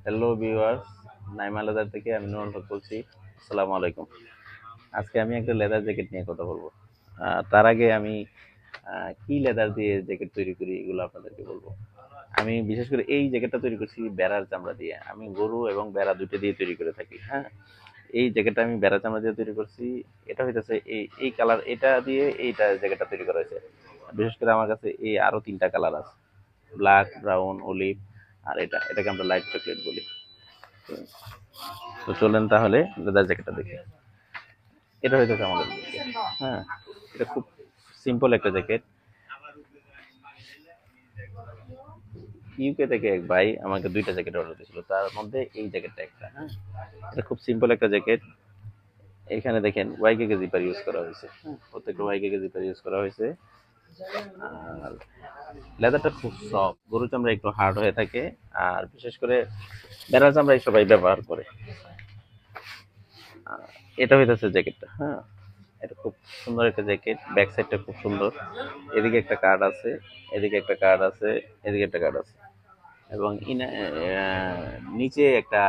Hello viewers, Naima leather থেকে আমি নুরুল হক বলছি। আসসালামু আলাইকুম। আজকে আমি একটা লেদার জ্যাকেট নিয়ে কথা বলবো। তার আগে আমি কি লেদার দিয়ে জ্যাকেট তৈরি করি এগুলো আপনাদেরকে বলবো। আমি বিশেষ করে এই জ্যাকেটটা তৈরি করছি বেড়ার চামড়া দিয়ে। আমি গরু এবং বেড়া দুটো দিয়ে তৈরি করে থাকি। হ্যাঁ, এই জ্যাকেটটা আমি বেড়া চামড়া দিয়ে তৈরি করছি। এটা হইতেছে এই এই কালার, এটা দিয়ে এইটা জ্যাকেটটা তৈরি করা হয়েছে। বিশেষ করে আমার কাছে এই আরো তিনটা কালার আছে: ব্ল্যাক, ব্রাউন, অলিভ, আর এটাকে আমরা লাইট চকলেট বলি। তো চলেন তাহলে লেদার জ্যাকেটটা দেখি। এটা হইতেছে আমাদের জ্যাকেট। হ্যাঁ, এটা খুব সিম্পল একটা জ্যাকেট। ইউকে থেকে এক ভাই আমাকে দুইটা জ্যাকেট অর্ডার দিয়েছিল, তার মধ্যে এই জ্যাকেটটা একটা। হ্যাঁ, এটা খুব সিম্পল একটা জ্যাকেট। এখানে দেখেন ওয়াইকে জিপার ইউজ করা হয়েছে। হ্যাঁ, প্রত্যেকটা ওয়াইকে জিপার ইউজ করা হয়েছে। আর লেদারটা খুব সফট, গরু চামড়া একটু হার্ড হয়ে থাকে। আর বিশেষ করে বেড়ার চামড়াই সবাই ব্যবহার করে। এটা হইতেছে জ্যাকেটটা। হ্যাঁ, এটা খুব সুন্দর একটা জ্যাকেট। ব্যাক সাইডটা খুব সুন্দর। এদিকে একটা কার্ড আছে, এদিকে একটা কার্ড আছে, এদিকে একটা কার্ড আছে, এবং নিচে একটা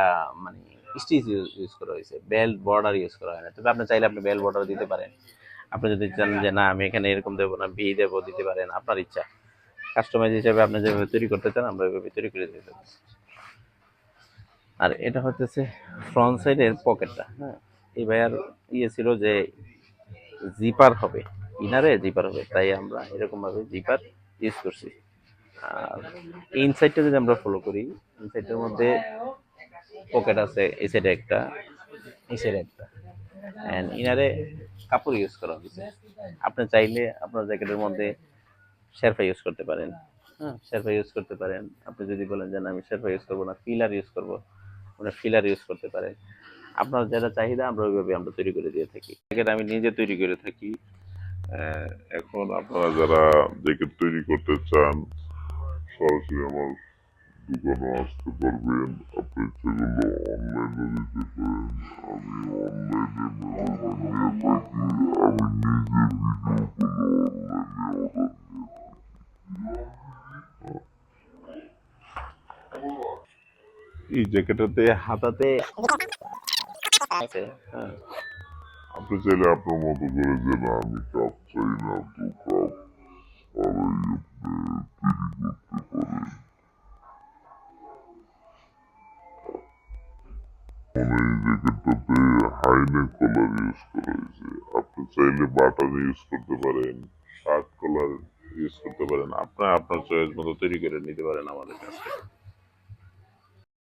মানে স্টিচ ইউজ করা হয়েছে। বেল্ট বর্ডার ইউজ করা হয় না, তবে আপনি চাইলে আপনি বেল্ট বর্ডার দিতে পারেন। আপনি যদি চান যে না আমি এখানে এরকম দেবো না, ভি দেবো, দিতে পারেন, আপনার ইচ্ছা। কাস্টমাইজ হিসেবে আপনি যেভাবে তৈরি করতে চান আমরা ওইভাবে তৈরি করে দিতে পারি। আর এটা হচ্ছে ফ্রন্ট সাইডের পকেটটা। হ্যাঁ, এই ভাইয়ার ইয়ে ছিল যে জিপার হবে, ইনারে জিপার হবে, তাই আমরা এরকম ভাবে জিপার ইউজ করছি। আর ইনসাইডটা যদি আমরা ফলো করি, ইনসাইডের মধ্যে পকেট আছে, এই সাইডে একটা, এই সাইডে একটা, এন্ড ইনারে কাপড় ইউজ করা হয়েছে। আপনি চাইলে আপনার জ্যাকেটের মধ্যে শেরপা ইউজ করতে পারেন। হ্যাঁ, শেরপা ইউজ করতে পারেন। আপনি যদি বলেন যে না আমি শেরপা ইউজ করবো না, ফিলার ইউজ করবো, মানে ফিলার ইউজ করতে পারেন। আপনার যেটা চাহিদা আমরা ওইভাবে আমরা তৈরি করে দিয়ে থাকি। জ্যাকেট আমি নিজে তৈরি করে থাকি। আহ, এখন আপনারা যারা জ্যাকেট তৈরি করতে চান সরাসরি আমার দোকানে আসতে পারবেন। আপনি সেগুলো অনলাইনে দিতে পারেন। আমি অনলাইনে মেমোরিয়াল নিয়ে থাকি। আমি নিজে ভিডিও করে অনলাইনে অর্ডার নিয়ে এই জ্যাকেটাতে হাতাতে আছে। হ্যাঁ, আপনি চাইলে আপনার মতো করে যে না আমি কাপ চাই না তো কাপ ছাড়াই আপনি তৈরি করতে পারেন। মানে এই জ্যাকেটটাতে হাইনেক কলার ইউজ করা হয়েছে। আপনি চাইলে বাটন ইউজ করতে পারেন, শার্ট কলার ইউজ করতে পারেন। আপনার আপনার চয়েস মতো তৈরি করে নিতে পারেন আমাদের কাছ থেকে।